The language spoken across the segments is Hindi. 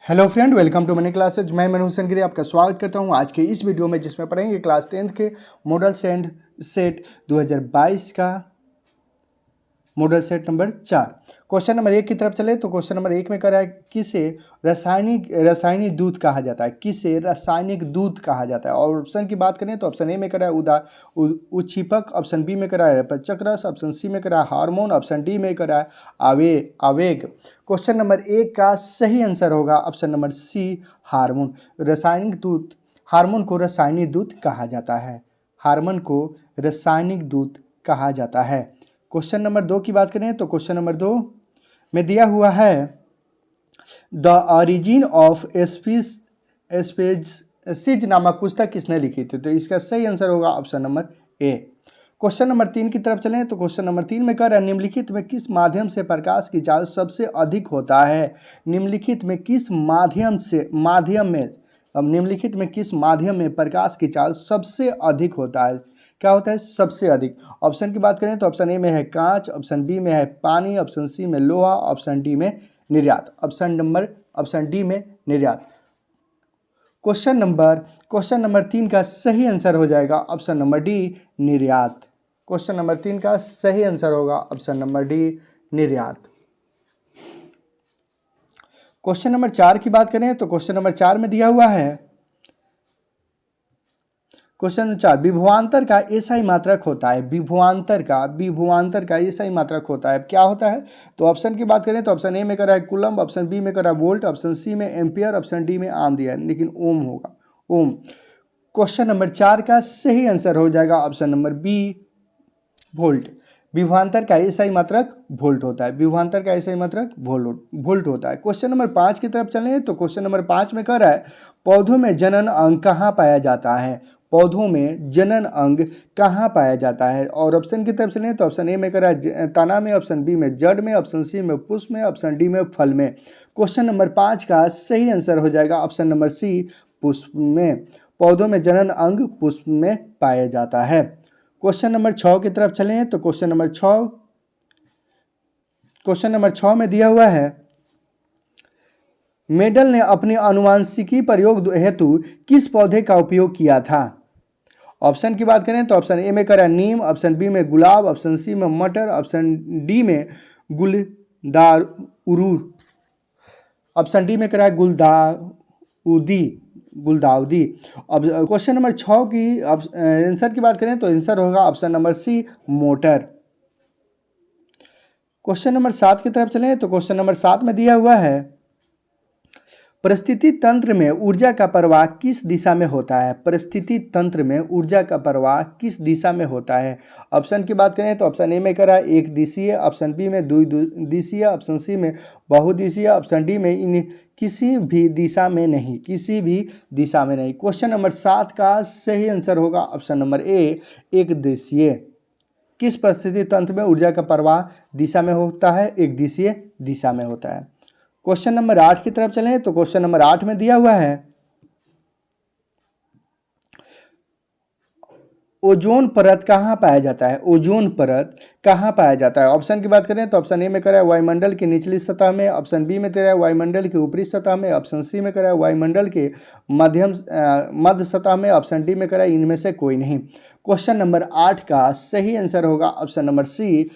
Hello friend, welcome to money classes. मैं मनोज संगिरी आपका स्वागत करता हूं आज के इस वीडियो में, जिसमें पढ़ेंगे क्लास 10th के मॉडल सेट 2022 का model set number 4। Question number 1 की तरफ चले तो क्वेश्चन नंबर 1 में कह रहा है किसे रासायनिक दूध कहा जाता है। किसे रासायनिक दूध कहा जाता है। और ऑप्शन की बात करें तो ऑप्शन ए में कह रहा है उच्छीपक, ऑप्शन बी में कह रहा है पचक्रस, ऑप्शन सी में कह रहा है हार्मोन, ऑप्शन डी में कह रहा है आवेग। क्वेश्चन नंबर 1 का सही आंसर होगा ऑप्शन नंबर सी, हार्मोन। रासायनिक दूध, हार्मोन को रासायनिक दूध कहा जाता है। हार्मोन को रासायनिक दूध कहा जाता है। क्वेश्चन नंबर 2 की बात करें तो क्वेश्चन नंबर 2 में दिया हुआ है द ऑरिजिन ऑफ स्पीसीज नामक पुस्तक किसने लिखी थी। तो इसका सही आंसर होगा ऑप्शन नंबर ए। क्वेश्चन नंबर 3 की तरफ चलें तो क्वेश्चन नंबर 3 में कह रहा है निम्नलिखित में किस माध्यम से प्रकाश की चाल सबसे अधिक होता है। निम्नलिखित में किस माध्यम में प्रकाश की चाल सबसे अधिक होता है। क्या होता है सबसे अधिक। ऑप्शन की बात करें तो ऑप्शन ए में है कांच, ऑप्शन बी में है पानी, ऑप्शन सी में लोहा, ऑप्शन डी में निर्यात। ऑप्शन डी में निर्यात। क्वेश्चन नंबर 3 का सही आंसर हो जाएगा ऑप्शन नंबर डी, निर्यात। क्वेश्चन नंबर 3 का सही आंसर होगा ऑप्शन नंबर डी, निर्यात। क्वेश्चन नंबर 4 की बात करें तो क्वेश्चन नंबर 4 में दिया हुआ है क्वेश्चन 4 विभवांतर का एसआई मात्रक होता है। विभवांतर का एसआई मात्रक होता है। क्या होता है तो ऑप्शन की बात करें तो ऑप्शन ए में कर रहा है कूलम, ऑप्शन बी में कर रहा है वोल्ट, ऑप्शन सी में एम्पियर, ऑप्शन डी में आम दिया है लेकिन ओम होगा, ओम। क्वेश्चन नंबर 4 का सही आंसर हो जाएगा ऑप्शन नंबर बी, वोल्ट। विभवांतर का एसआई मात्रक वोल्ट होता है। विभवांतर का एसआई मात्रक वोल्ट होता है। क्वेश्चन नंबर 5 की तरफ चलें तो क्वेश्चन नंबर 5 में कह रहा है पौधों में जनन अंग कहाँ पाया जाता है। पौधों में जनन अंग कहाँ पाया जाता है। और ऑप्शन की तरफ चलें तो ऑप्शन ए में कह रहा है तना में, ऑप्शन बी में जड़ में, ऑप्शन सी में पुष्प में, ऑप्शन डी में फल में। क्वेश्चन नंबर 5 का सही आंसर हो जाएगा ऑप्शन नंबर सी, पुष्प में। पौधों में जनन अंग पुष्प में पाया जाता है। क्वेश्चन नंबर 6 की तरफ चलें तो क्वेश्चन नंबर 6 में दिया हुआ है मेडल ने अपनी आनुवांशिकी प्रयोग हेतु किस पौधे का उपयोग किया था। ऑप्शन की बात करें तो ऑप्शन ए में करा नीम, ऑप्शन बी में गुलाब, ऑप्शन सी में मटर, ऑप्शन डी में गुलदाउदी, ऑप्शन डी में करा गुलदाउदी। अब क्वेश्चन नंबर 6 की आंसर की बात करें तो आंसर होगा option number C, motor. Question number 7 की तरफ चलें तो क्वेश्चन नंबर 7 में दिया हुआ है परिस्थिति तंत्र में ऊर्जा का प्रवाह किस दिशा में होता है। परिस्थिति तंत्र में ऊर्जा का प्रवाह किस दिशा में होता है। ऑप्शन की बात करें तो ऑप्शन ए में करा एक दिशीय, ऑप्शन बी में द्विदिशीय, ऑप्शन सी में बहुदिशीय, ऑप्शन डी में इन किसी भी दिशा में नहीं। क्वेश्चन नंबर 7 का सही आंसर होगा ऑप्शन नंबर ए, एक दिशीय। किस परिस्थिति तंत्र में ऊर्जा का प्रवाह दिशा में होता है, एक दिशीय दिशा में होता है। क्वेश्चन नंबर 8 की तरफ चलें तो क्वेश्चन नंबर 8 में दिया हुआ है ओजोन परत कहाँ पाया जाता है। ओजोन परत कहाँ पाया जाता है। ऑप्शन की बात करें तो ऑप्शन ए में कह रहा है वायुमंडल की निचली सतह में, ऑप्शन बी में कह रहा है वायुमंडल की ऊपरी सतह में, ऑप्शन सी में कह रहा है वायुमंडल के मध्य सतह में, ऑप्शन डी में कह रहा है इनमें से कोई नहीं। क्वेश्चन नंबर 8 का सही आंसर होगा ऑप्शन नंबर सी,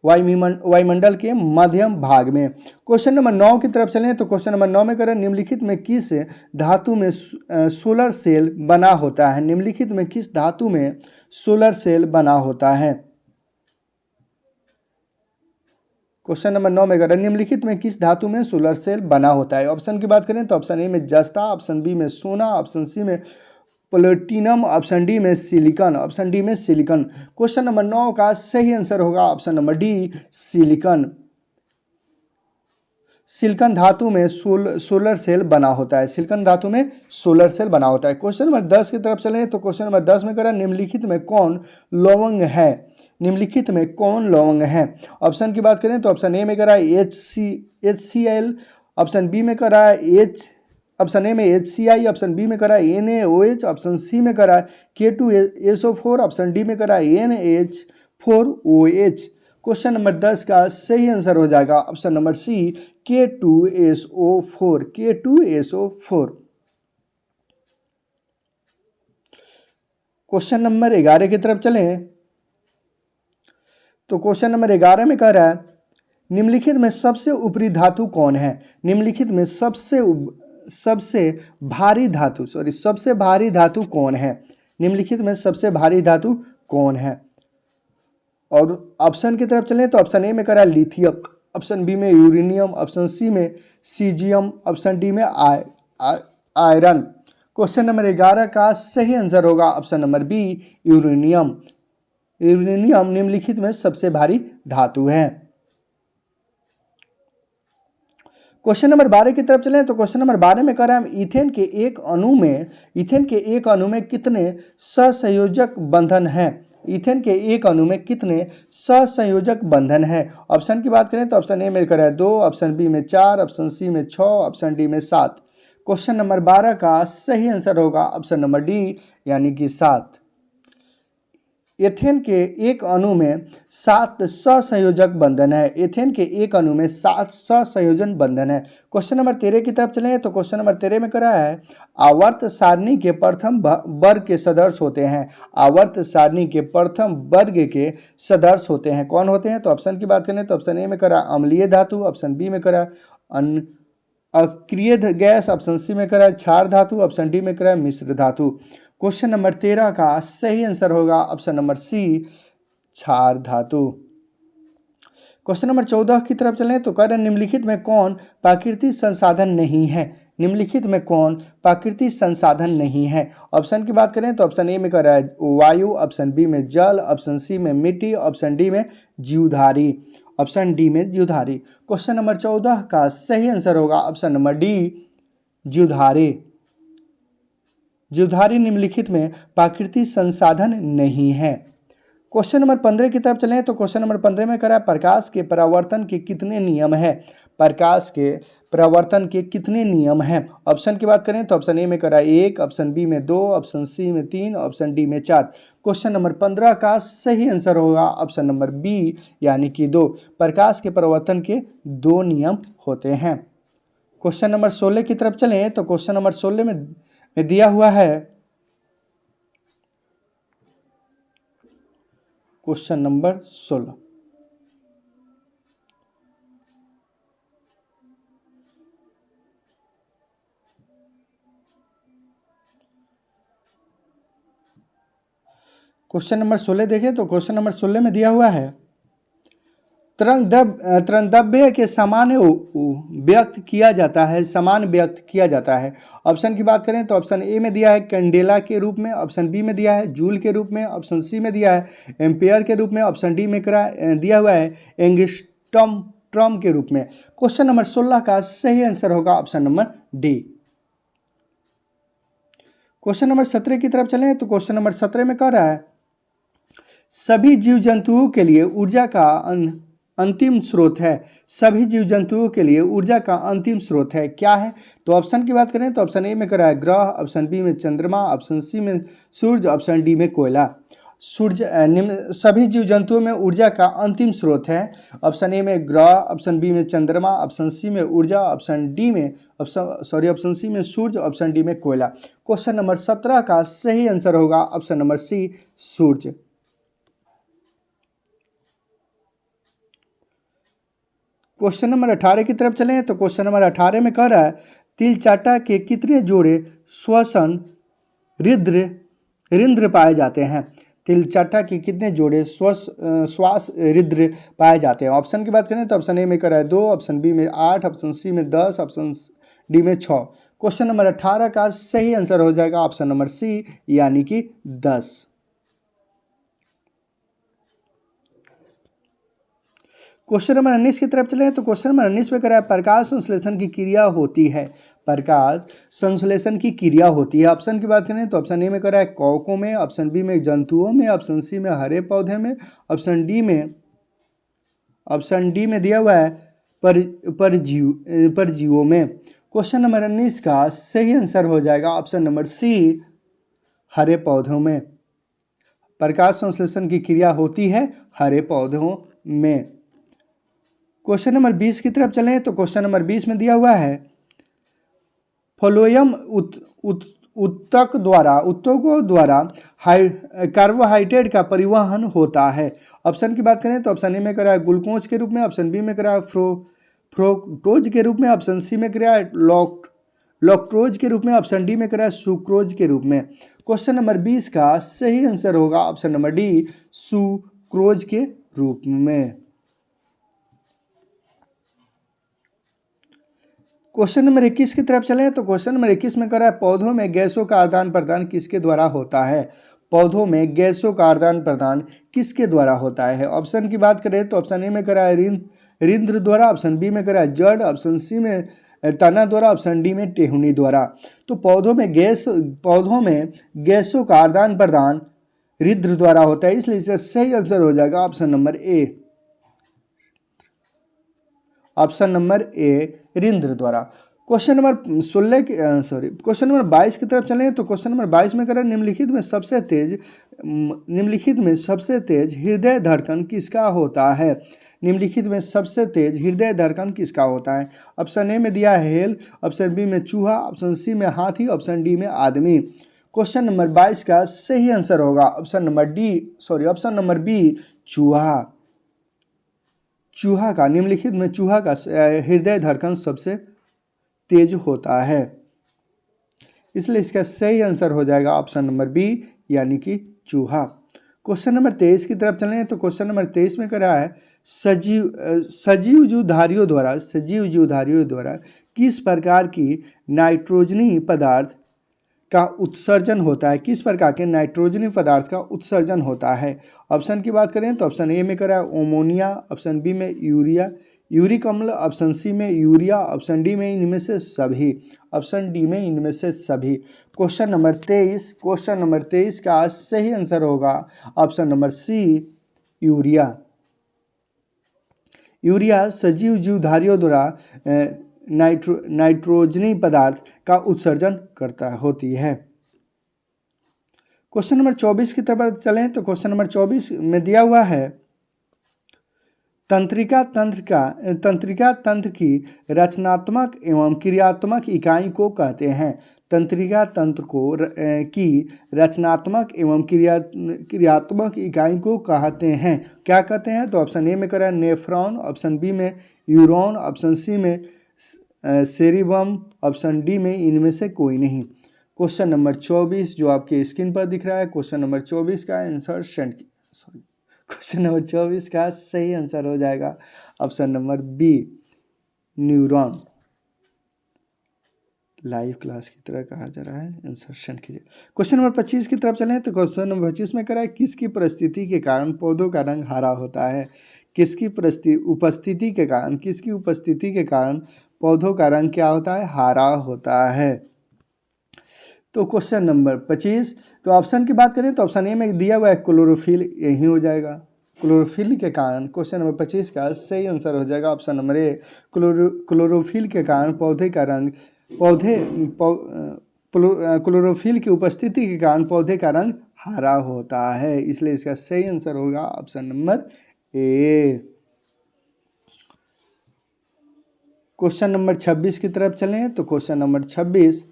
वायुमंडल के मध्यम भाग में। क्वेश्चन नंबर 9 की तरफ चलें तो क्वेश्चन नंबर 9 में करें निम्नलिखित में किस धातु में सोलर सेल बना होता है। निम्नलिखित में किस धातु में सोलर सेल बना होता है। क्वेश्चन नंबर 9 में करें निम्नलिखित में किस धातु में सोलर सेल बना होता है। ऑप्शन की बात करें तो ऑप्शन ए में जस्ता, ऑप्शन बी में सोना, ऑप्शन सी में प्लेटिनम, ऑप्शन डी में सिलिकॉन। क्वेश्चन नंबर 9 का सही आंसर होगा option number D, silicon. Silicon धातु में सोलर सेल बना होता है। क्वेश्चन नंबर 10 की तरफ चलें तो क्वेश्चन नंबर 10 में करा निम्नलिखित में कौन लवंग है। ऑप्शन की बात करें तो ऑप्शन ए में करा HCl, ऑप्शन बी में करा ऑप्शन ए में HCI, ऑप्शन बी में करा NaOH, ऑप्शन सी में करा K2SO4, ऑप्शन डी में करा NH4OH। क्वेश्चन नंबर 10 का सही आंसर हो जाएगा option number C K2SO4। K2SO4। Question number 11 की तरफ चलें तो क्वेश्चन नंबर 11 में कह रहा है निम्नलिखित में सबसे ऊपरी धातु कौन है। निम्नलिखित में सबसे भारी धातु सबसे भारी धातु कौन है। निम्नलिखित में सबसे भारी धातु कौन है। और ऑप्शन की तरफ चलें तो ऑप्शन ए में कह रहा है लिथियम, ऑप्शन बी में यूरेनियम, ऑप्शन सी में सीजियम, ऑप्शन डी में आयरन। क्वेश्चन नंबर 11 का सही आंसर होगा option number B uranium. Uranium निम्नलिखित में सबसे भारी धातु है। क्वेश्चन नंबर 12 की तरफ चलें तो क्वेश्चन नंबर 12 में कह रहा है इथेन के एक अणु में कितने सहसंयोजक बंधन हैं। इथेन के एक अणु में कितने सहसंयोजक बंधन हैं। ऑप्शन की बात करें तो ऑप्शन ए में कह रहा है 2, ऑप्शन बी में 4, ऑप्शन सी में 6, ऑप्शन डी में 7। क्वेश्चन नंबर 12 का सही आंसर होगा ऑप्शन नंबर डी यानी कि 7। एथेन के एक अणु में 7 सहसंयोजक बंधन है। एथेन के एक अणु में 7 सहसंयोजन बंधन है। क्वेश्चन नंबर 13 की तरफ चलें तो क्वेश्चन नंबर 13 में कह रहा है आवर्त सारणी के प्रथम वर्ग के सदस्य होते हैं। आवर्त सारणी के प्रथम वर्ग के सदस्य होते हैं। कौन होते हैं तो ऑप्शन की बात करें तो ऑप्शन ए में कह रहा है अम्लीय धातु, ऑप्शन बी में कह रहा है अक्रिय गैस, ऑप्शन सी में कह रहा है क्षार धातु, ऑप्शन डी में कह रहा है मिश्र धातु। क्वेश्चन नंबर 13 का सही आंसर होगा ऑप्शन नंबर सी क्षार धातु। क्वेश्चन नंबर 14 की तरफ चलें तो कह रहे निम्नलिखित में कौन प्राकृतिक संसाधन नहीं है। निम्नलिखित में कौन प्राकृतिक संसाधन नहीं है। ऑप्शन की बात करें तो ऑप्शन ए में कह रहा है वायु, ऑप्शन बी में जल, ऑप्शन सी में मिट्टी, ऑप्शन डी में जीवधारी, ऑप्शन डी में जीवधारी। क्वेश्चन नंबर 14 का सही आंसर होगा ऑप्शन नंबर डी जीवधारी। जीवधारी निम्नलिखित में प्राकृतिक संसाधन नहीं है। क्वेश्चन नंबर 15 की तरफ चलें तो क्वेश्चन नंबर 15 में कह रहा है प्रकाश के परावर्तन के कितने नियम है। प्रकाश के परावर्तन के कितने नियम हैं। ऑप्शन की बात करें तो ऑप्शन ए में कह रहा है 1, ऑप्शन बी में 2, ऑप्शन सी में 3, ऑप्शन डी में 4। क्वेश्चन नंबर 15 का सही आंसर होगा ऑप्शन नंबर बी यानी कि 2। प्रकाश के परावर्तन के 2 नियम होते हैं। क्वेश्चन नंबर 16 की तरफ चलें तो क्वेश्चन नंबर 16 में दिया हुआ है क्वेश्चन नंबर 16 क्वेश्चन नंबर 16 देखें तो क्वेश्चन नंबर 16 में दिया हुआ है तरंगद्रव्य के समान व्यक्त किया जाता है, समान व्यक्त किया जाता है। ऑप्शन की बात करें तो ऑप्शन ए में दिया है कैंडेला के रूप में, ऑप्शन बी में दिया है जूल के रूप में, ऑप्शन सी में दिया है एम्पेयर के रूप में, ऑप्शन डी में दिया हुआ है एंगस्ट्रॉम के रूप में। क्वेश्चन नंबर 16 का सही आंसर होगा option number D. Question number 17 की तरफ चलें तो क्वेश्चन नंबर 17 में कह रहा है सभी जीव जंतुओं के लिए ऊर्जा का अंतिम स्रोत है। सभी जीव जंतुओं के लिए ऊर्जा का अंतिम स्रोत है, क्या है। तो ऑप्शन की बात करें तो ऑप्शन ए में कह रहा है ग्रह, ऑप्शन बी में चंद्रमा, ऑप्शन सी में सूर्य, ऑप्शन डी में कोयला। सभी जीव जंतुओं में ऊर्जा का अंतिम स्रोत है। ऑप्शन ए में ग्रह, ऑप्शन बी में चंद्रमा, ऑप्शन सी में ऊर्जा, ऑप्शन सी में सूर्य, ऑप्शन डी में कोयला। क्वेश्चन नंबर 17 का सही आंसर होगा ऑप्शन नंबर सी सूर्य। क्वेश्चन नंबर 18 की तरफ चलें तो क्वेश्चन नंबर 18 में कह रहा है तिलचाटा के कितने जोड़े श्वसन रिंद्र पाए जाते हैं। तिलचाटा के कितने जोड़े श्वास रिंद्र पाए जाते हैं। ऑप्शन की बात करें तो ऑप्शन ए में कह रहा है 2, ऑप्शन बी में 8, ऑप्शन सी में 10, ऑप्शन डी में 6। क्वेश्चन नंबर 18 का सही आंसर हो जाएगा ऑप्शन नंबर सी यानी कि 10। क्वेश्चन नंबर 19 की तरफ चले तो क्वेश्चन नंबर 19 में कह रहा है प्रकाश संश्लेषण की क्रिया होती है। प्रकाश संश्लेषण की क्रिया होती है। ऑप्शन की बात करें तो ऑप्शन ए में कह रहा है कौकों में, ऑप्शन बी में जंतुओं में, ऑप्शन सी में हरे पौधे में, ऑप्शन डी में दिया हुआ है परजीवों में। क्वेश्चन नंबर 19 का सही आंसर हो जाएगा ऑप्शन नंबर सी हरे पौधों में। प्रकाश संश्लेषण की क्रिया होती है हरे पौधों में। क्वेश्चन नंबर 20 की तरफ चलें तो क्वेश्चन नंबर 20 में दिया हुआ है फ्लोएम उत्तकों द्वारा कार्बोहाइड्रेट का परिवहन होता है। ऑप्शन की बात करें तो ऑप्शन ए में करा है ग्लूकोज के रूप में, ऑप्शन बी में करा है फ्रोक्टोज के रूप में, ऑप्शन सी में करा है लॉक्टोज के रूप में, ऑप्शन डी में करा है सुक्रोज के रूप में। क्वेश्चन नंबर 20 का सही आंसर होगा ऑप्शन नंबर डी, सुक्रोज के रूप में। क्वेश्चन नंबर 21 की तरफ चलें तो क्वेश्चन नंबर 21 में करा है पौधों में गैसों का आदान प्रदान किसके द्वारा होता है। पौधों में गैसों का आदान प्रदान किसके द्वारा होता है। ऑप्शन की बात करें तो ऑप्शन ए में करा है रिंद्र द्वारा, ऑप्शन बी में करा है जड़, ऑप्शन सी में तना द्वारा, ऑप्शन डी में टेहुनी द्वारा। तो पौधों में गैसों का आदान प्रदान रिंद्र द्वारा होता है, इसलिए इसका सही आंसर हो जाएगा option number A, option number A रिंद्र द्वारा। क्वेश्चन नंबर 22 की तरफ चलें तो क्वेश्चन नंबर 22 में करें निम्नलिखित में सबसे तेज हृदय धड़कन किसका होता है। निम्नलिखित में सबसे तेज हृदय धड़कन किसका होता है। ऑप्शन ए में दिया है हेल, ऑप्शन बी में चूहा, ऑप्शन सी में हाथी, ऑप्शन डी में आदमी। क्वेश्चन नंबर 22 का सही आंसर होगा ऑप्शन नंबर बी, चूहा। चूहा का निम्नलिखित में चूहा का हृदय धड़कन सबसे तेज होता है, इसलिए इसका सही आंसर हो जाएगा ऑप्शन नंबर बी यानी कि चूहा। क्वेश्चन नंबर 23 की तरफ चलें तो क्वेश्चन नंबर 23 में करा है सजीव जीवधारियों द्वारा किस प्रकार की नाइट्रोजनी पदार्थ का उत्सर्जन होता है, किस प्रकार के नाइट्रोजनी पदार्थ का उत्सर्जन होता है। ऑप्शन की बात करें तो ऑप्शन ए में करा है ओमोनिया, ऑप्शन बी में यूरिक अम्ल, ऑप्शन सी में यूरिया, ऑप्शन डी में इनमें से सभी, ऑप्शन डी में इनमें से सभी। क्वेश्चन नंबर 23 का सही आंसर होगा option number C, urea. Urea सजीव जीवधारियों द्वारा नाइट्रोजनी पदार्थ का उत्सर्जन होती है। क्वेश्चन नंबर 24 की तरफ चलें तो क्वेश्चन नंबर 24 में दिया हुआ है तंत्रिका तंत्र की रचनात्मक एवं क्रियात्मक इकाई को कहते हैं। तंत्रिका तंत्र की रचनात्मक एवं क्रियात्मक इकाई को कहते हैं, क्या कहते हैं। तो ऑप्शन ए में करा है नेफ्रॉन, ऑप्शन बी में यूरोन, ऑप्शन सी में सेरिबम, ऑप्शन डी में इनमें से कोई नहीं। क्वेश्चन नंबर 24 जो आपके स्क्रीन पर दिख रहा है, क्वेश्चन नंबर 24 का आंसर क्वेश्चन नंबर 24 का सही आंसर हो जाएगा option number B, neuron. Live class की तरह कहा जा रहा है, इंसर्शन कीजिए। क्वेश्चन नंबर 25 की तरफ चलें तो क्वेश्चन नंबर 25 में करा है किसकी परिस्थिति के कारण पौधों का रंग हरा होता है। किसकी उपस्थिति के कारण पौधों का रंग क्या होता है, हरा होता है। तो क्वेश्चन नंबर 25, तो ऑप्शन की बात करें तो ऑप्शन ए में दिया हुआ है क्लोरोफिल, यही हो जाएगा। क्लोरोफिल के कारण क्वेश्चन नंबर 25 का सही आंसर हो जाएगा ऑप्शन नंबर ए, क्लोरोफिल के कारण क्लोरोफिल की उपस्थिति के कारण पौधे का रंग हरा होता है, इसलिए इसका सही आंसर होगा ऑप्शन नंबर ए। क्वेश्चन नंबर 26 की तरफ चलें तो क्वेश्चन नंबर 26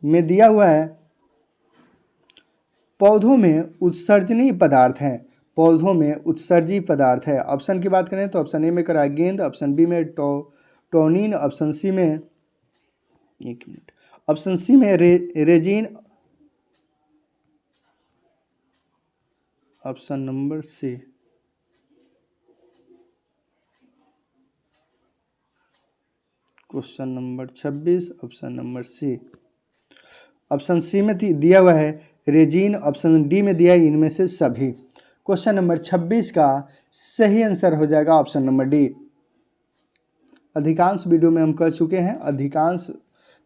में दिया हुआ है पौधों में उत्सर्जनीय पदार्थ हैं, पौधों में उत्सर्जी पदार्थ है। ऑप्शन की बात करें तो ऑप्शन ए में करा गेंद, ऑप्शन बी में टोनिन, ऑप्शन सी में resin, option number C. Question number 26 option number C, option C में दिया हुआ है रेजिन, ऑप्शन डी में दिया है इनमें से सभी। क्वेश्चन नंबर 26 का सही आंसर हो जाएगा ऑप्शन नंबर डी। अधिकांश वीडियो में हम कह चुके हैं, अधिकांश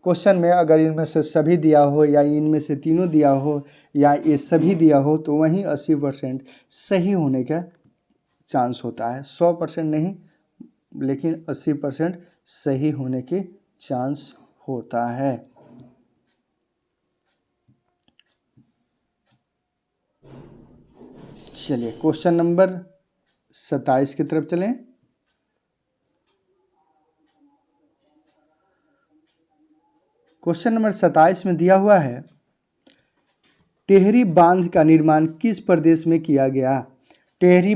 क्वेश्चन में अगर इनमें से सभी दिया हो या इनमें से तीनों दिया हो या ये सभी दिया हो तो वहीं 80% सही होने का चांस होता है। 100% नहीं, लेकिन 80% सही होने के चांस होता है। चलिए क्वेश्चन नंबर 27 की तरफ चलें। क्वेश्चन नंबर 27 में दिया हुआ है, टेहरी बांध का निर्माण किस प्रदेश में किया गया? टेहरी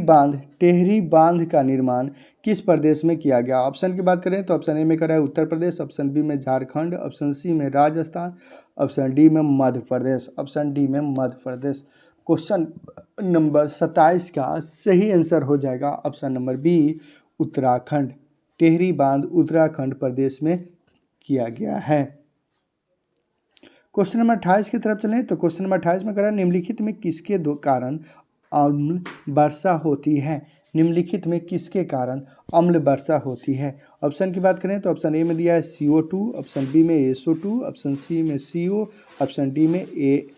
बांध का निर्माण किस प्रदेश में किया गया? ऑप्शन की बात करें तो ऑप्शन ए में करा है उत्तर प्रदेश, ऑप्शन बी में झारखंड, ऑप्शन सी में राजस्थान, ऑप्शन डी में मध्य प्रदेश, ऑप्शन डी में मध्य प्रदेश। क्वेश्चन नंबर 27 का सही आंसर हो जाएगा option number B, Uttarakhand. Tehri बांध उत्तराखंड प्रदेश में किया गया है। क्वेश्चन नंबर 28 की तरफ चलें तो क्वेश्चन नंबर 28 में करा, निम्नलिखित में किसके दो कारण अम्ल वर्षा होती है? निम्नलिखित में किसके कारण अम्ल वर्षा होती है? ऑप्शन की बात करें तो ऑप्शन ए में दिया है CO2, ऑप्शन बी में SO2, ऑप्शन सी में CO, ऑप्शन डी में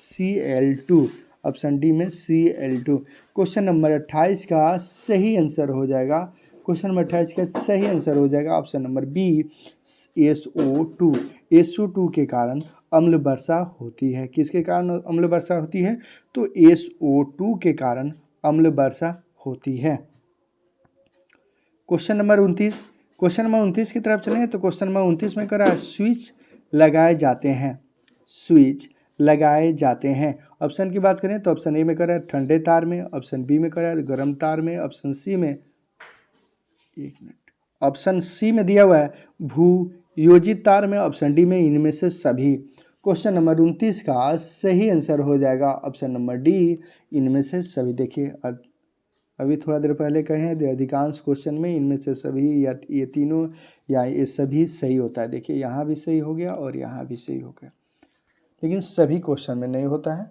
Cl2, ऑप्शन डी में Cl2। क्वेश्चन नंबर 28 का सही आंसर हो जाएगा, क्वेश्चन नंबर 28 का सही आंसर हो जाएगा option number B, SO2। SO2 के कारण अम्ल वर्षा होती है। किसके कारण अम्ल वर्षा होती है? तो SO2 के कारण अम्ल वर्षा होती है। क्वेश्चन नंबर 29 की तरफ चलें तो क्वेश्चन नंबर 29 में करा, स्विच लगाए जाते हैं। स्विच लगाए जाते हैं। ऑप्शन की बात करें तो ऑप्शन ए में करा है ठंडे तार में, ऑप्शन बी में करा है गर्म तार में, ऑप्शन सी में, एक मिनट, ऑप्शन सी में दिया हुआ है भू योजित तार में, ऑप्शन डी में इनमें से सभी। क्वेश्चन नंबर 29 का सही आंसर हो जाएगा ऑप्शन नंबर डी, इनमें से सभी। देखिए अभी थोड़ा देर पहले कहे हैं अधिकांश क्वेश्चन में इनमें से सभी या ये तीनों या ये सभी सही होता है। देखिए यहाँ भी सही हो गया और यहाँ भी सही हो गया, लेकिन सभी क्वेश्चन में नहीं होता है।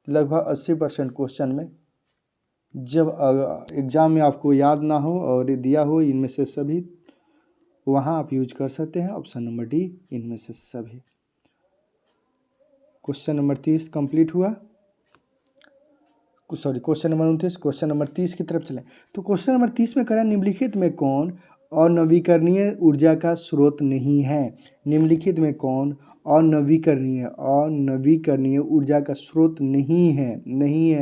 लगभग 80% क्वेश्चन में जब एग्ज़ाम में आपको याद ना हो और दिया हो इनमें से सभी, वहाँ आप यूज कर सकते हैं ऑप्शन नंबर डी, इनमें से सभी। क्वेश्चन नंबर 30 कंप्लीट हुआ। क्वेश्चन नंबर 29, क्वेश्चन नंबर 30 की तरफ चलें तो क्वेश्चन नंबर 30 में करा, निम्नलिखित में कौन अनवीकरणीय ऊर्जा का स्रोत नहीं है? निम्नलिखित में कौन अनवीकरणीय ऊर्जा का स्रोत नहीं है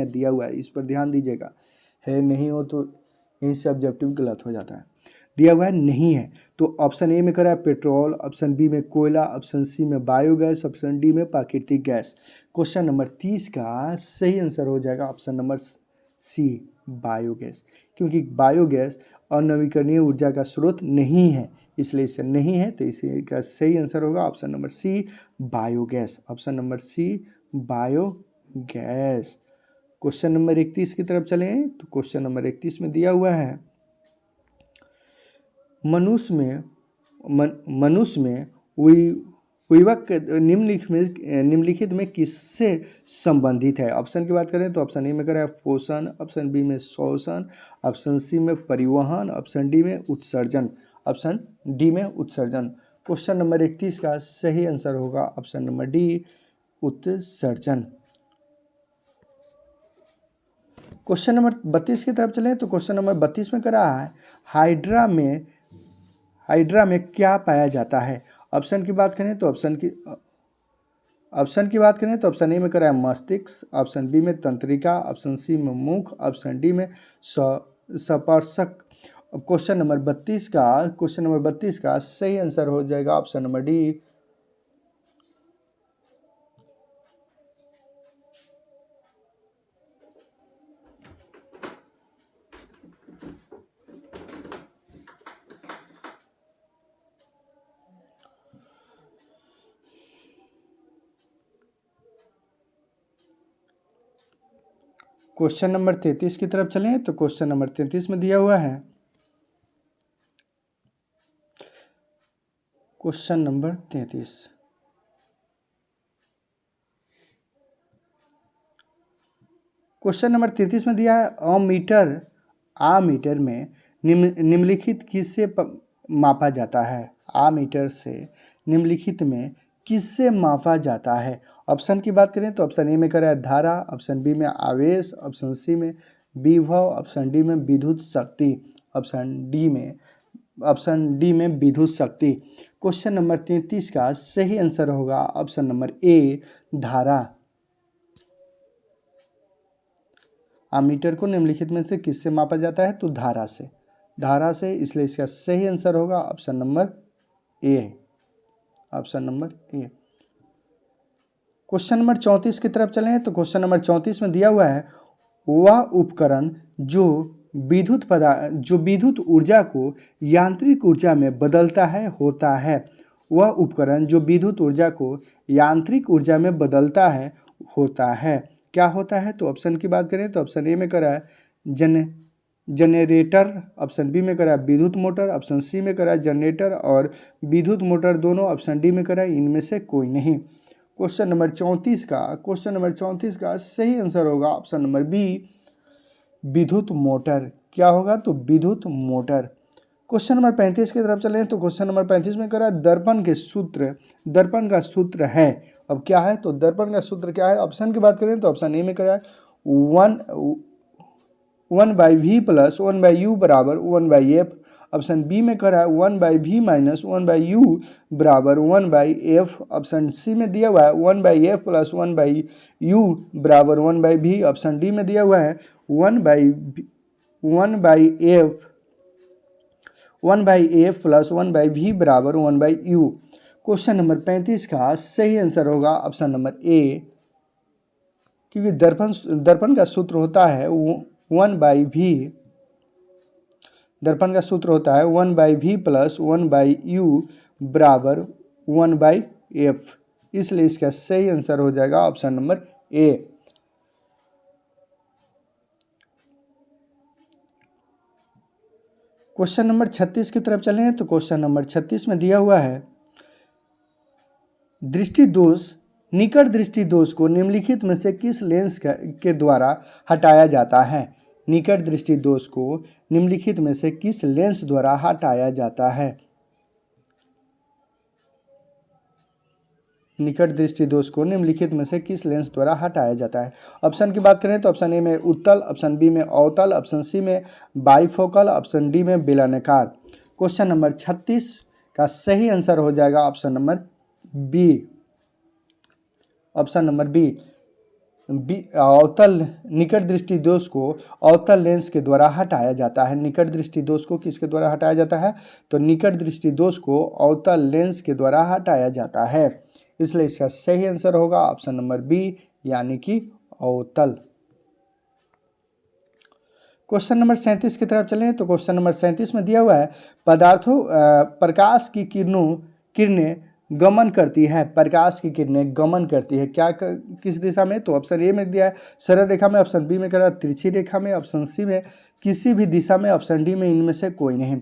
दिया हुआ है, इस पर ध्यान दीजिएगा। है नहीं हो तो यहीं से ऑब्जेक्टिव गलत हो जाता है। दिया हुआ है नहीं है तो ऑप्शन ए में करा है पेट्रोल, ऑप्शन बी में कोयला, ऑप्शन सी में बायोगैस, ऑप्शन डी में प्राकृतिक गैस। क्वेश्चन नंबर 30 का सही आंसर हो जाएगा ऑप्शन नंबर सी, बायोगैस, क्योंकि बायोगैस अनवीकरणीय ऊर्जा का स्रोत नहीं है, इसलिए इसे नहीं है, तो इसी का सही आंसर होगा option number C, biogas. Option number C, biogas. Question number 31 की तरफ चलें तो क्वेश्चन नंबर 31 में दिया हुआ है, मनुष्य में विवक निम्नलिखित में किससे संबंधित है? ऑप्शन की बात करें तो ऑप्शन ए में करा है पोषण, ऑप्शन बी में शोषण, ऑप्शन सी में परिवहन, ऑप्शन डी में उत्सर्जन, ऑप्शन डी में उत्सर्जन। क्वेश्चन नंबर 31 का सही आंसर होगा ऑप्शन नंबर डी, उत्सर्जन। क्वेश्चन नंबर 32 की तरफ चलें तो क्वेश्चन नंबर 32 में करा है, हाइड्रा में क्या पाया जाता है? ऑप्शन की बात करें तो ऑप्शन ऑप्शन ए में करा है मस्तिष्क, ऑप्शन बी में तंत्रिका, ऑप्शन सी में मुख, ऑप्शन डी में स्पर्शक। क्वेश्चन नंबर 32 का सही आंसर हो जाएगा option number D, question number 33 की तरफ चलें तो क्वेश्चन नंबर 33 में दिया हुआ है, क्वेश्चन नंबर 33 में दिया है, आमीटर में निम्नलिखित किससे मापा जाता है? आमीटर से निम्नलिखित में किससे मापा जाता है? ऑप्शन की बात करें तो ऑप्शन ए में करा है धारा, ऑप्शन बी में आवेश, ऑप्शन सी में विभव, ऑप्शन डी में विद्युत शक्ति, ऑप्शन डी में विद्युत शक्ति। क्वेश्चन नंबर 33 का सही आंसर होगा ऑप्शन नंबर ए, धारा। अमीटर को निम्नलिखित में से किससे मापा जाता है? तो धारा से, धारा से, इसलिए इसका सही आंसर होगा option number A, option number A. Question number 34 की तरफ चलें तो क्वेश्चन नंबर 34 में दिया हुआ है वह उपकरण जो विद्युत ऊर्जा को यांत्रिक ऊर्जा में बदलता है होता है। वह उपकरण जो विद्युत ऊर्जा को यांत्रिक ऊर्जा में बदलता है होता है, क्या होता है? तो ऑप्शन की बात करें तो ऑप्शन ए में करा है जनरेटर, ऑप्शन बी में करा है विद्युत मोटर, ऑप्शन सी में करा है जनरेटर और विद्युत मोटर दोनों, ऑप्शन डी में करा है इनमें से कोई नहीं। क्वेश्चन नंबर 34 का सही आंसर होगा ऑप्शन नंबर बी, विद्युत मोटर। क्या होगा? तो विद्युत मोटर। क्वेश्चन नंबर 35 की तरफ चलें तो क्वेश्चन नंबर 35 में करा दर्पण का सूत्र है। अब क्या है? तो दर्पण का सूत्र क्या है? ऑप्शन की बात करें तो ऑप्शन ए में करा 1/v + 1/u बराबर 1/f, ऑप्शन बी में करा है 1/v - 1/u बराबर 1/f, ऑप्शन सी में दिया हुआ है 1/f + 1/u बराबर 1/v, ऑप्शन डी में दिया हुआ है 1/f + 1/v बराबर 1/u। क्वेश्चन नंबर 35 का सही आंसर होगा ऑप्शन नंबर ए, क्योंकि दर्पण का सूत्र होता है 1/v, दर्पण का सूत्र होता है 1/v + 1/u बराबर 1/f, इसलिए इसका सही आंसर हो जाएगा ऑप्शन नंबर ए। क्वेश्चन नंबर 36 की तरफ चलें तो क्वेश्चन नंबर 36 में दिया हुआ है निकट दृष्टि दोष को निम्नलिखित में से किस लेंस के द्वारा हटाया जाता है? निकट दृष्टि दोष को निम्नलिखित में से किस लेंस द्वारा हटाया जाता है? निकट दृष्टि दोष को निम्नलिखित में से किस लेंस द्वारा हटाया जाता है? ऑप्शन की बात करें तो ऑप्शन ए में उत्तल, ऑप्शन बी में अवतल, ऑप्शन सी में बाइफोकल, ऑप्शन डी में बेलनाकार। क्वेश्चन नंबर 36 का सही आंसर हो जाएगा option number B, option number B, अवतल। निकट दृष्टि दोष को अवतल लेंस के द्वारा हटाया जाता है। निकट दृष्टि दोष को किसके द्वारा हटाया जाता है? तो निकट दृष्टि दोष को अवतल लेंस के द्वारा हटाया जाता है, इसलिए इसका सही आंसर होगा ऑप्शन नंबर बी, यानी कि अवतल। क्वेश्चन नंबर 37 की तरफ चलें तो क्वेश्चन नंबर 37 में दिया हुआ है प्रकाश की किरणें गमन करती है, प्रकाश की किरणें गमन करती है, क्या किस दिशा में? तो ऑप्शन ए में दिया है सरल रेखा में, ऑप्शन बी में करा तिरछी रेखा में, ऑप्शन सी में किसी भी दिशा में, ऑप्शन डी में इनमें से कोई नहीं।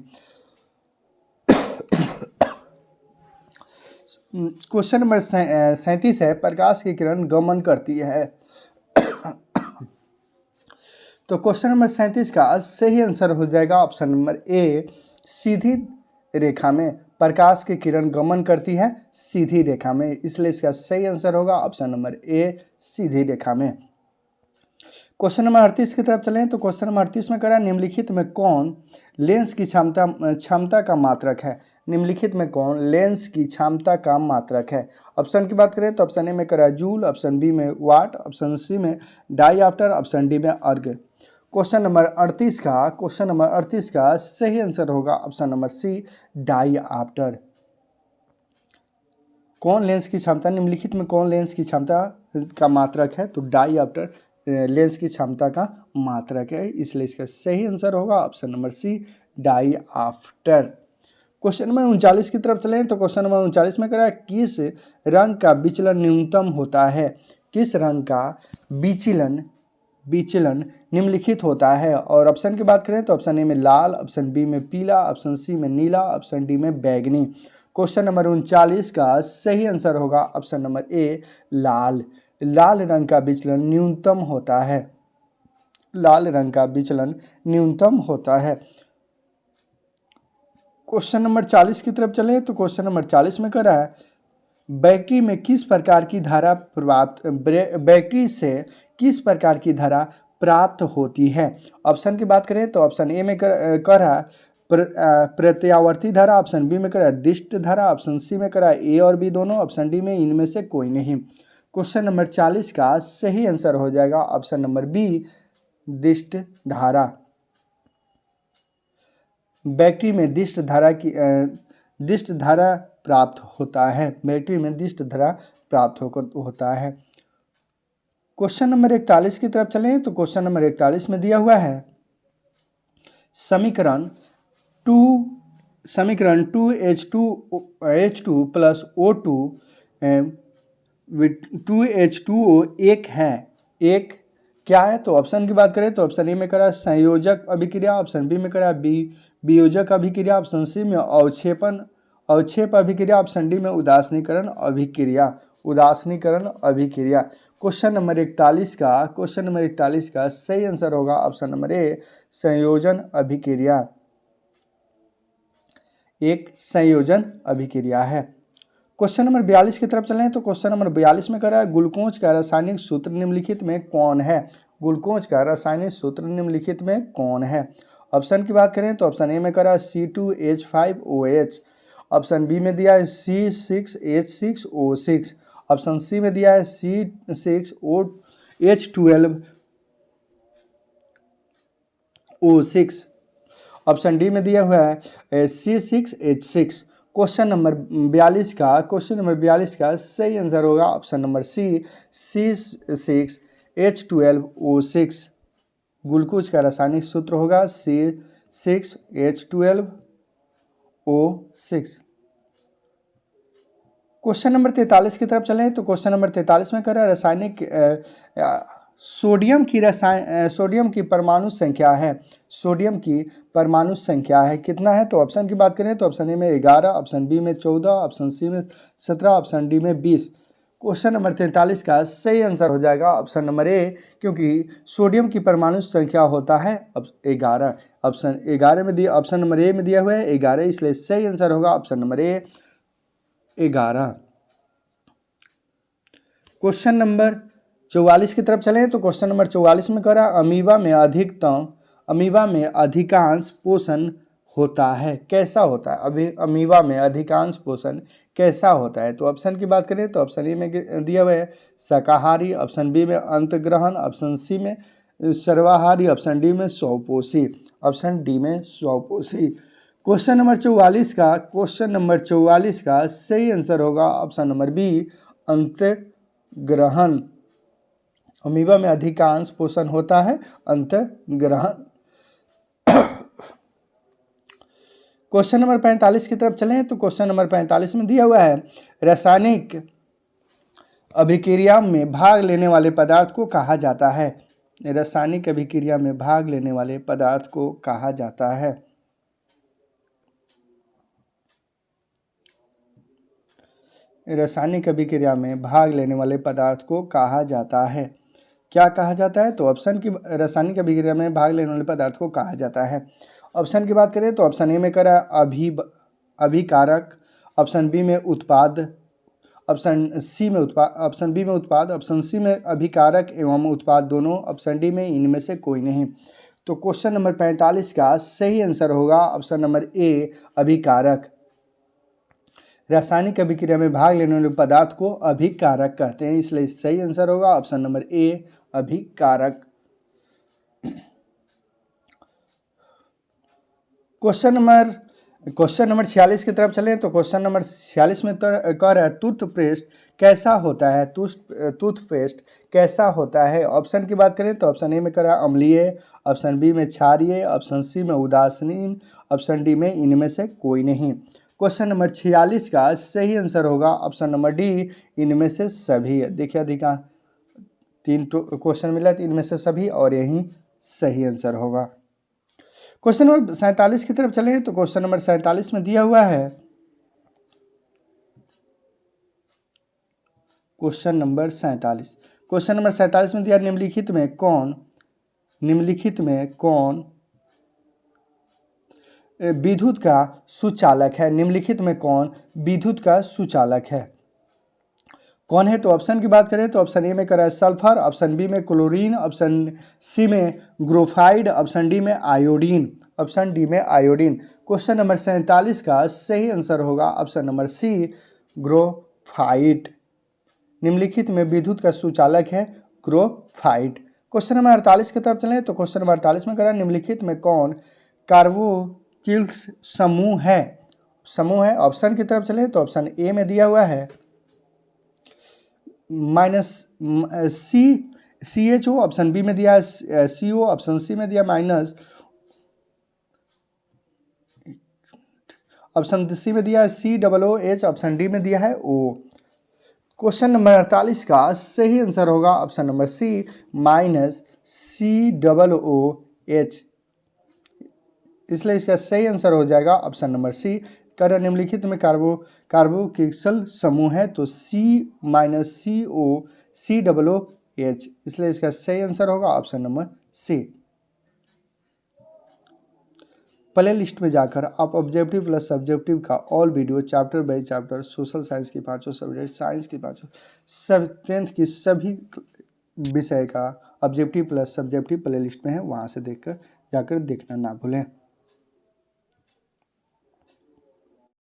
क्वेश्चन नंबर 37 है प्रकाश की किरण गमन करती है। तो क्वेश्चन नंबर 37 का सही आंसर हो जाएगा ऑप्शन नंबर ए, सीधी रेखा में। प्रकाश की किरण गमन करती है सीधी रेखा में, इसलिए इसका सही आंसर होगा ऑप्शन नंबर ए, सीधी रेखा में। क्वेश्चन नंबर 38 की तरफ चलें तो क्वेश्चन नंबर 38 में करा निम्नलिखित में कौन लेंस की क्षमता का मात्रक है? निम्नलिखित में कौन लेंस की क्षमता का मात्रक है? ऑप्शन की बात करें तो ऑप्शन ए में करा जूल, ऑप्शन बी में वाट, ऑप्शन सी में डायऑप्टर, ऑप्शन डी में अर्ग। क्वेश्चन नंबर 38 का सही आंसर होगा ऑप्शन नंबर सी, डायऑप्टर। कौन लेंस की क्षमता, निम्नलिखित में कौन लेंस की क्षमता का मात्रक है? तो डायऑप्टर लेंस की क्षमता का मात्रक है, इसलिए इसका सही आंसर होगा option number C, dioptre. Question number 39 की तरफ चलें तो क्वेश्चन नंबर 39 में करा किस रंग का विचलन न्यूनतम होता है? किस रंग का विचलन निम्नलिखित होता है? और ऑप्शन की बात करें तो ऑप्शन ए में लाल, ऑप्शन बी में पीला, ऑप्शन सी में नीला, ऑप्शन डी में बैगनी। क्वेश्चन नंबर 39 का सही आंसर होगा ऑप्शन नंबर ए, लाल। लाल रंग का विचलन न्यूनतम होता है, लाल रंग का विचलन न्यूनतम होता है। क्वेश्चन नंबर 40 की तरफ चलें तो क्वेश्चन नंबर 40 में कह रहा है बैटरी में किस प्रकार की धारा बैटरी से किस प्रकार की धारा प्राप्त होती है? ऑप्शन की बात करें तो ऑप्शन ए में कह रहा है प्रत्यावर्ती धारा, ऑप्शन बी में कह रहा है दिष्ट धारा, ऑप्शन सी में कह रहा है ए और बी दोनों, ऑप्शन डी में इनमें से कोई नहीं। क्वेश्चन नंबर 40 का सही आंसर हो जाएगा ऑप्शन नंबर बी, दिष्ट धारा, बैटरी में दिष्ट धारा प्राप्त होता है, बैटरी में दिष्ट धारा प्राप्त होता है। क्वेश्चन नंबर 41 की तरफ चलें तो क्वेश्चन नंबर 41 में दिया हुआ है समीकरण 2H2 प्लस O2 2H2O एक है, एक क्या है? तो ऑप्शन की बात करें तो ऑप्शन ए में करा संयोजक अभिक्रिया, ऑप्शन बी में करा वियोजक अभिक्रिया, ऑप्शन सी में अवक्षेप अभिक्रिया, ऑप्शन डी में उदासीनीकरण अभिक्रिया। क्वेश्चन नंबर 41 का सही आंसर होगा ऑप्शन नंबर ए संयोजन अभिक्रिया, एक संयोजन अभिक्रिया है। क्वेश्चन नंबर 42 की तरफ चलें तो क्वेश्चन नंबर 42 में कह रहा है ग्लूकोज का रासायनिक सूत्र निम्नलिखित में कौन है? ग्लूकोज का रासायनिक सूत्र निम्नलिखित में कौन है? ऑप्शन की बात करें तो ऑप्शन ए में कह रहा है C2H5OH, ऑप्शन बी में दिया है C6H6O6, ऑप्शन सी में दिया है C6H12O6, ऑप्शन डी में दिया हुआ है C6H6। क्वेश्चन नंबर 42 का सही आंसर होगा ऑप्शन नंबर सी C6H12O6। ग्लूकोज का रासायनिक सूत्र होगा C6H12O6। क्वेश्चन नंबर 43 की तरफ चलें तो क्वेश्चन नंबर 43 में कह रहा है रासायनिक सोडियम की परमाणु संख्या है, सोडियम की परमाणु संख्या है कितना है? तो ऑप्शन की बात करें तो ऑप्शन ए में 11, ऑप्शन बी में 14, ऑप्शन सी में 17, ऑप्शन डी में 20। क्वेश्चन नंबर 43 का सही आंसर हो जाएगा ऑप्शन नंबर ए, क्योंकि सोडियम की परमाणु संख्या होता है 11। ऑप्शन 11 में दिया, ऑप्शन नंबर ए में दिया हुआ है 11, इसलिए सही आंसर होगा ऑप्शन नंबर ए 11। क्वेश्चन नंबर 44 की तरफ चलें तो क्वेश्चन नंबर 44 में कह रहा है अमीबा में अधिकांश पोषण होता है, कैसा होता है? अमीबा में अधिकांश पोषण कैसा होता है? तो ऑप्शन की बात करें तो ऑप्शन ए में दिया हुआ है शाकाहारी, ऑप्शन बी में अंतग्रहण, ऑप्शन सी में सर्वाहारी, ऑप्शन डी में स्वपोषी, ऑप्शन डी में स्वपोषी। क्वेश्चन नंबर 44 का सही आंसर होगा ऑप्शन नंबर बी अंतग्रहण। अमीबा में अधिकांश पोषण होता है अंतग्रहण। क्वेश्चन नंबर 45 की तरफ चलें तो क्वेश्चन नंबर 45 में दिया हुआ है रासायनिक अभिक्रिया में भाग लेने वाले पदार्थ को कहा जाता है, रासायनिक अभिक्रिया में भाग लेने वाले पदार्थ को कहा जाता है। रासायनिक अभिक्रिया में भाग लेने वाले पदार्थ को कहा जाता है, क्या कहा जाता है? तो ऑप्शन की रासायनिक अभिक्रिया में भाग लेने वाले पदार्थ को कहा जाता है। ऑप्शन की बात करें तो ऑप्शन ए में करा अभिकारक, ऑप्शन बी में उत्पाद, ऑप्शन बी में उत्पाद, ऑप्शन सी में अभिकारक एवं उत्पाद दोनों, ऑप्शन डी में इनमें से कोई नहीं। तो क्वेश्चन नंबर 45 का सही आंसर होगा ऑप्शन नंबर ए अभिकारक। रासायनिक अभिक्रिया में भाग लेने वाले पदार्थ को अभिकारक कहते हैं, इसलिए सही आंसर होगा ऑप्शन नंबर ए अभिकारक। क्वेश्चन नंबर 46 की तरफ चलें तो क्वेश्चन नंबर 46 में कह रहा है टूथपेस्ट कैसा होता है? टूथपेस्ट कैसा होता है? ऑप्शन की बात करें तो ऑप्शन ए में कह रहा है अम्लीय, ऑप्शन बी में क्षारीय, ऑप्शन सी में उदासीन, ऑप्शन डी में इनमें से कोई नहीं। क्वेश्चन नंबर 46 का सही आंसर होगा ऑप्शन नंबर डी इनमें से सभी। देखिए अधिकांश 3 क्वेश्चन मिला तो इनमें से सभी, और यही सही आंसर होगा। क्वेश्चन नंबर 47 की तरफ चलें तो क्वेश्चन नंबर 47 में दिया हुआ है क्वेश्चन नंबर 47 में दिया निम्नलिखित में कौन विद्युत का सुचालक है? निम्नलिखित में कौन विद्युत का सुचालक है, कौन है? तो ऑप्शन की बात करें तो ऑप्शन ए में करा है सल्फर, ऑप्शन बी में क्लोरीन, ऑप्शन सी में ग्रोफाइड, ऑप्शन डी में आयोडीन, क्वेश्चन नंबर 47 का सही आंसर होगा ऑप्शन नंबर सी ग्रोफाइड। निम्नलिखित में विद्युत का सुचालक है ग्रोफाइड। क्वेश्चन नंबर 48 की तरफ चलें तो क्वेश्चन नंबर 48 में करा निम्नलिखित में कौन कार्बोक्सिल्स समूह है। ऑप्शन की तरफ चलें तो ऑप्शन ए में दिया हुआ है CHO, ऑप्शन बी में दिया है CO, ऑप्शन सी में दिया माइनस, ऑप्शन सी में दिया है COOH, ऑप्शन डी में दिया है O। क्वेश्चन नंबर 48 का सही आंसर होगा option number C minus COOH, इसलिए इसका सही आंसर हो जाएगा ऑप्शन नंबर सी। कर निम्नलिखित में कार्बोक्सिल समूह है तो COOH, इसलिए इसका सही आंसर होगा option number C. Play में जाकर आप ऑब्जेक्टिव प्लस सब्जेक्टिव का all video chapter by chapter, social science की 5 सब्जेक्ट, साइंस की 5 सब 10th की सभी विषय का objective plus subjective play list में है, वहाँ से देखकर जाकर देखना ना भूलें।